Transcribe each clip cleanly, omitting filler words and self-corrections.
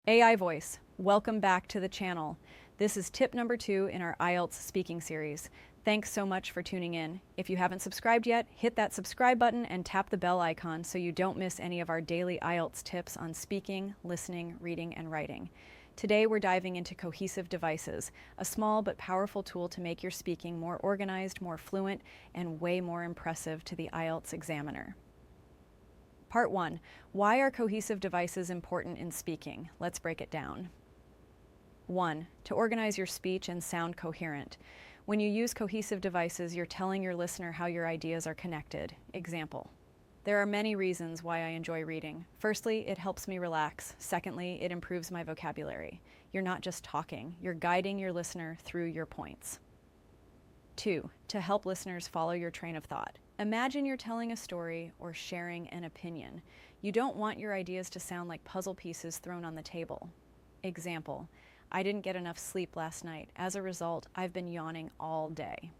AI voice, welcome back to the channel. This is tip number 2 in our IELTS speaking series. Thanks so much for tuning in. If you haven't subscribed yet, hit that subscribe button and tap the bell icon so you don't miss any of our daily IELTS tips on speaking, listening, reading, and writing. Today we're diving into cohesive devices, a small but powerful tool to make your speaking more organized, more fluent, and way more impressive to the IELTS examiner. Part 1. Why are cohesive devices important in speaking? Let's break it down. 1. To organize your speech and sound coherent. When you use cohesive devices, you're telling your listener how your ideas are connected. Example. There are many reasons why I enjoy reading. Firstly, it helps me relax. Secondly, it improves my vocabulary. You're not just talking, you're guiding your listener through your points. 2. To help listeners follow your train of thought. Imagine you're telling a story or sharing an opinion. You don't want your ideas to sound like puzzle pieces thrown on the table. Example, I didn't get enough sleep last night. As a result, I've been yawning all day.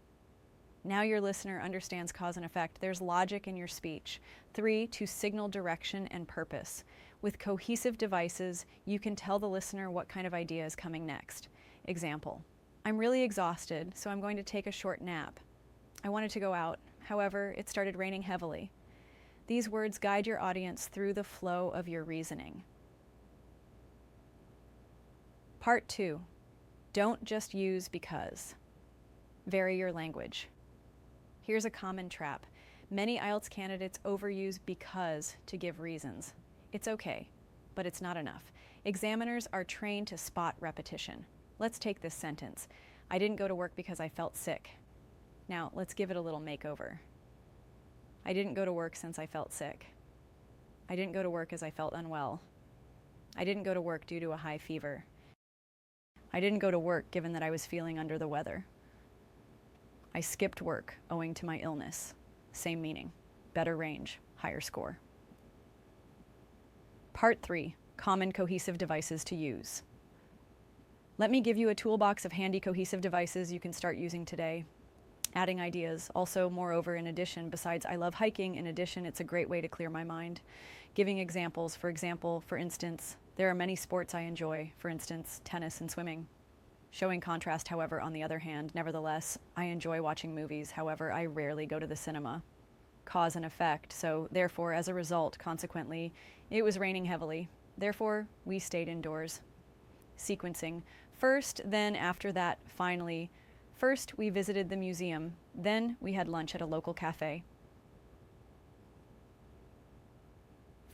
Now your listener understands cause and effect. There's logic in your speech. 3. To signal direction and purpose. With cohesive devices, you can tell the listener what kind of idea is coming next. Example, I'm really exhausted, so I'm going to take a short nap. I wanted to go out. However, it started raining heavily. These words guide your audience through the flow of your reasoning. Part 2. Don't just use because. Vary your language. Here's a common trap. Many IELTS candidates overuse because to give reasons. It's okay, but it's not enough. Examiners are trained to spot repetition. Let's take this sentence. I didn't go to work because I felt sick. Now, let's give it a little makeover. I didn't go to work since I felt sick. I didn't go to work as I felt unwell. I didn't go to work due to a high fever. I didn't go to work given that I was feeling under the weather. I skipped work owing to my illness. Same meaning. Better range, higher score. Part 3. Common cohesive devices to use. Let me give you a toolbox of handy cohesive devices you can start using today. Adding ideas. Also, moreover, in addition, besides I love hiking, in addition, it's a great way to clear my mind. Giving examples. For instance, there are many sports I enjoy, for instance, tennis and swimming. Showing contrast, however, on the other hand, nevertheless, I enjoy watching movies. However, I rarely go to the cinema. Cause and effect. So, therefore, as a result, consequently, it was raining heavily. Therefore, we stayed indoors. Sequencing. First, then after that, finally. First, we visited the museum. Then, we had lunch at a local cafe.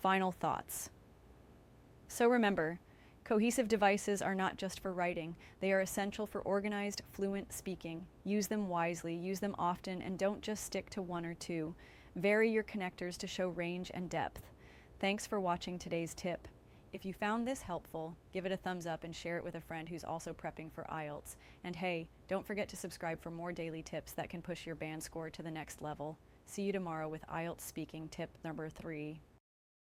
Final thoughts. So remember, cohesive devices are not just for writing. They are essential for organized, fluent speaking. Use them wisely, use them often, and don't just stick to one or two. Vary your connectors to show range and depth. Thanks for watching today's tip. If you found this helpful, give it a thumbs up and share it with a friend who's also prepping for IELTS. And hey, don't forget to subscribe for more daily tips that can push your band score to the next level. See you tomorrow with IELTS Speaking Tip number 3.